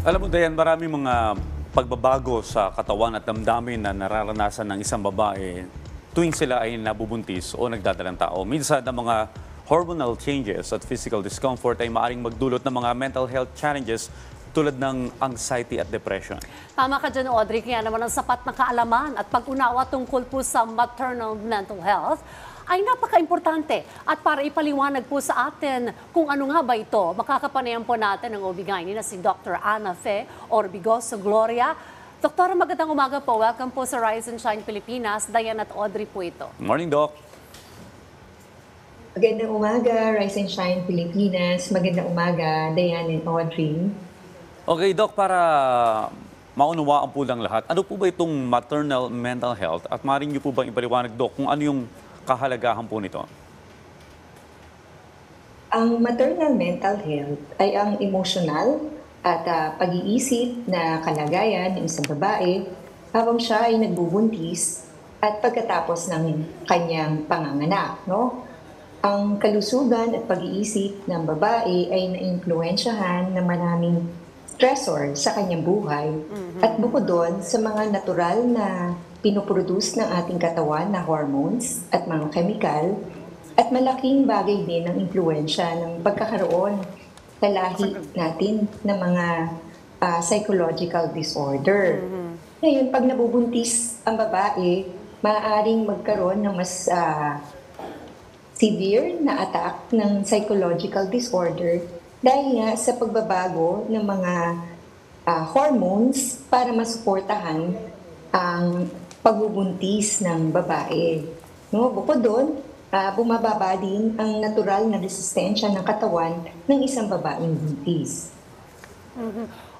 Alam mo, Dayan, maraming mga pagbabago sa katawan at damdamin na nararanasan ng isang babae tuwing sila ay nabubuntis o nagdadalang tao. Minsan, ang mga hormonal changes at physical discomfort ay maaaring magdulot ng mga mental health challenges tulad ng anxiety at depression. Tama ka dyan, Audrey. Kaya naman ang sapat na kaalaman at pag-unawa tungkol po sa maternal mental health ay napaka-importante. At para ipaliwanag po sa atin kung ano nga ba ito, makakapanayan po natin ang OB-GYN na si Dr. Ana Fe Orbigoso Gloria. Doktora, magandang umaga po. Welcome po sa Rise and Shine Pilipinas. Dayan at Audrey po ito. Morning, Doc. Magandang umaga, Rise and Shine Pilipinas. Magandang umaga, Diane and Audrey. Okay, Doc, para maunawaan po lang lahat, ano po ba itong maternal mental health at maaaring niyo po ba ipaliwanag, Doc, kung ano yung kahalagahan po nito? Ang maternal mental health ay ang emotional at pag-iisip na kalagayan ng isang babae habang siya ay nagbubuntis at pagkatapos ng kanyang panganganak. No? Ang kalusugan at pag-iisip ng babae ay naimpluwensyahan ng maraming stressor sa kanyang buhay at bukod doon sa mga natural na pinoproduce ng ating katawan na hormones at mga chemical at malaking bagay din ang impluensya ng pagkakaroon sa lahi natin ng mga psychological disorder. Ngayon, pag nabubuntis ang babae, maaaring magkaroon ng mas severe na attack ng psychological disorder dahil nga sa pagbabago ng mga hormones para masuportahan ang pagbubuntis ng babae. No? Bukod doon, bumababa din ang natural na resistensya ng katawan ng isang babaeng buntis.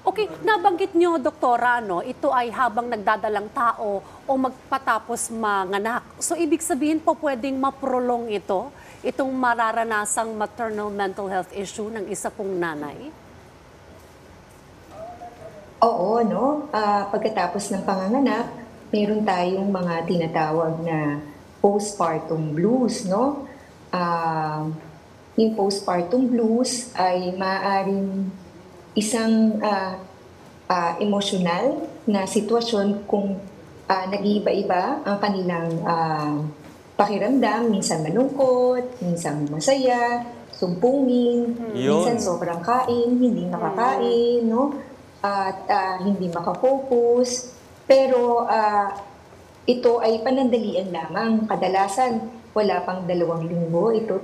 Okay, nabanggit nyo, Doktora, no, ito ay habang nagdadalang tao o magpatapos manganak. So, ibig sabihin po pwedeng maprolong itong mararanasang maternal mental health issue ng isa pong nanay? Oo, no? Pagkatapos ng panganganak, meron tayong mga tinatawag na postpartum blues, no? Yung postpartum blues ay maaaring isang emosyonal na sitwasyon kung nag-iiba-iba ang kanilang pakiramdam, minsan malungkot, minsan masaya, sumpungin, minsan sobrang kain, hindi nakakain, no? At hindi makafocus. Pero ito ay panandalian lamang. Kadalasan, wala pang 2 linggo ito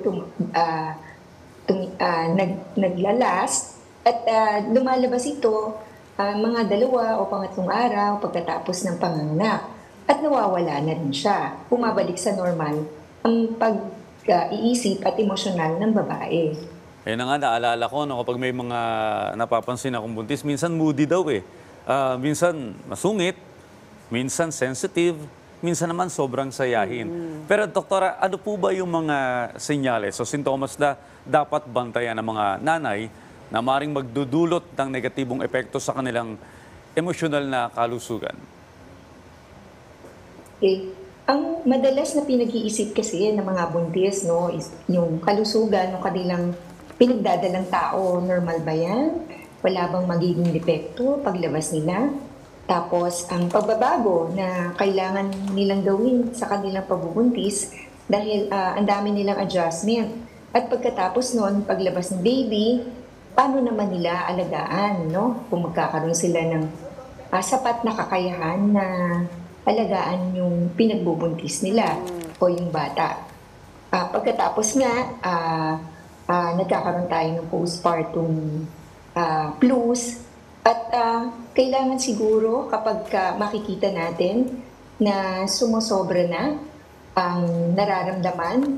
naglalast at lumalabas ito mga 2 o 3 araw pagkatapos ng panganganak at nawawala na rin siya. Bumabalik sa normal ang pag-iisip at emosyonal ng babae. Eh na nga, naalala ko, no, kapag may mga napapansin akong buntis, minsan moody daw eh. Minsan masungit, minsan sensitive, minsan naman sobrang sayahin. Pero doktora, ano po ba yung mga senyales o sintomas na dapat bantayan ng mga nanay na maaaring magdudulot ng negatibong epekto sa kanilang emosyonal na kalusugan? Okay. Ang madalas na pinag-iisip kasi ng mga buntis, no, is yung kalusugan ng kanilang pinagdadalang tao. Normal ba yan? Wala bang magiging depekto paglabas nila? Tapos, ang pagbabago na kailangan nilang gawin sa kanilang pagbubuntis dahil ang dami nilang adjustment. At pagkatapos noon, paglabas ng baby, paano naman nila alagaan, no? Kung magkakaroon sila ng sapat na kakayahan na alagaan yung pinagbubuntis nila o yung bata. Pagkatapos nga, nagkakaroon tayo ng postpartum blues at kailangan siguro kapag makikita natin na sumusobra na ang nararamdaman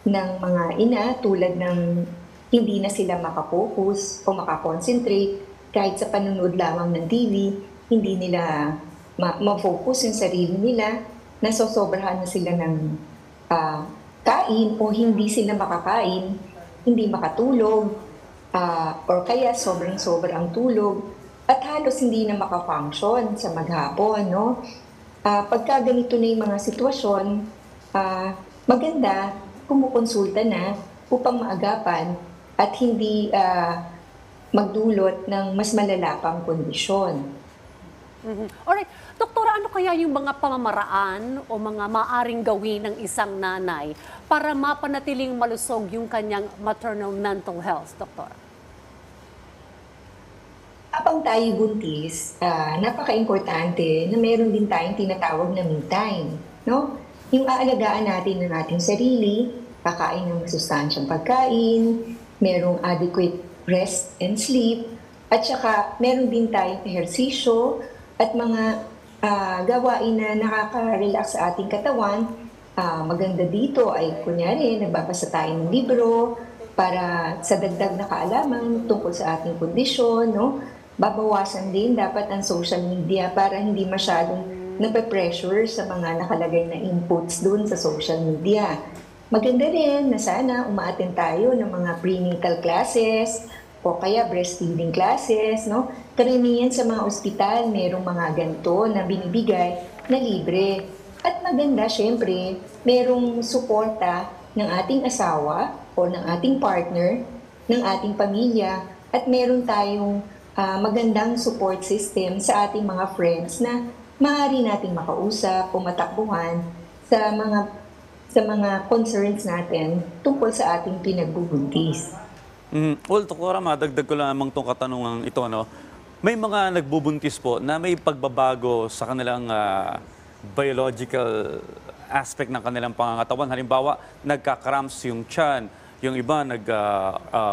ng mga ina tulad ng hindi na sila makapokus o makakonsentrate kahit sa panonood lamang ng TV, hindi nila ma-focus yung sarili nila, nasosobrahan na sila ng kain o hindi sila makakain, hindi makatulog, or kaya sobrang-sobra ang tulog, at halos hindi na makafunction sa maghapon. No? Pagka ganito na yung mga sitwasyon, maganda kumukonsulta na upang maagapan at hindi magdulot ng mas malala pang kondisyon. Alright, doktora, ano kaya yung mga pamamaraan o mga maaring gawin ng isang nanay para mapanatiling malusog yung kanyang maternal mental health, doktor? Habang tayo buntis, napaka-importante na meron din tayong tinatawag na me time, no? Yung aalagaan natin ng ating sarili, kakain ng masustansyang pagkain, merong adequate rest and sleep, at saka meron din tayong ehersisyo at mga gawain na nakaka-relax sa ating katawan. Maganda dito ay kunyari, nagbabasa tayo ng libro para sa dagdag na kaalaman tungkol sa ating kondisyon, no? Babawasan din dapat ang social media para hindi masyadong nape-pressure sa mga nakalagay na inputs dun sa social media. Maganda rin na sana umaattend tayo ng mga prenatal classes o kaya breastfeeding classes, no? Karamihan sa mga ospital, merong mga ganito na binibigay na libre. At maganda, syempre, merong suporta ng ating asawa o ng ating partner, ng ating pamilya, at meron tayong magandang support system sa ating mga friends na maaari nating makausap o matakbuhan sa mga concerns natin tungkol sa ating pinagbubuntis. Well, Doktora, madagdag ko lamang itong katanungan ito, no? May mga nagbubuntis po na may pagbabago sa kanilang biological aspect ng kanilang pangangatawan. Halimbawa, nagka-cramps yung tiyan, yung iba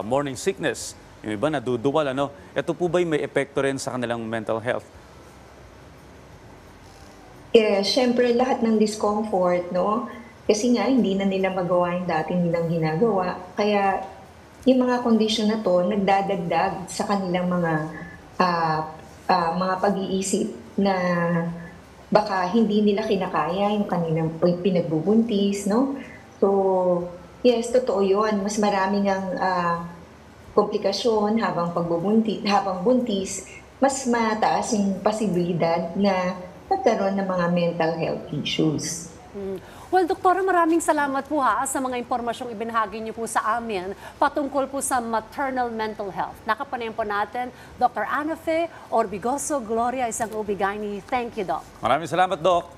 morning sickness, yung iba naduduwal, ano? Ito po ba'y may epekto rin sa kanilang mental health? Syempre lahat ng discomfort, no? Kasi nga hindi na nila magawa yung dati nilang ginagawa. Kaya yung mga kondisyon na to nagdadagdag sa kanilang mga pag-iisip na baka hindi nila kinakaya yung kanilang pinagbubuntis, no? So, yes, totoo yun. Mas maraming ang komplikasyon habang buntis, mas mataas yung posibilidad na magkaroon ng mga mental health issues. Well, Doktora, maraming salamat po sa mga impormasyong ibinahagi niyo po sa amin patungkol po sa maternal mental health. Nakapanayan po natin, Dr. Ana Fe Orbigoso Gloria, isang OB-GYN. Thank you, Doc. Maraming salamat, Doc.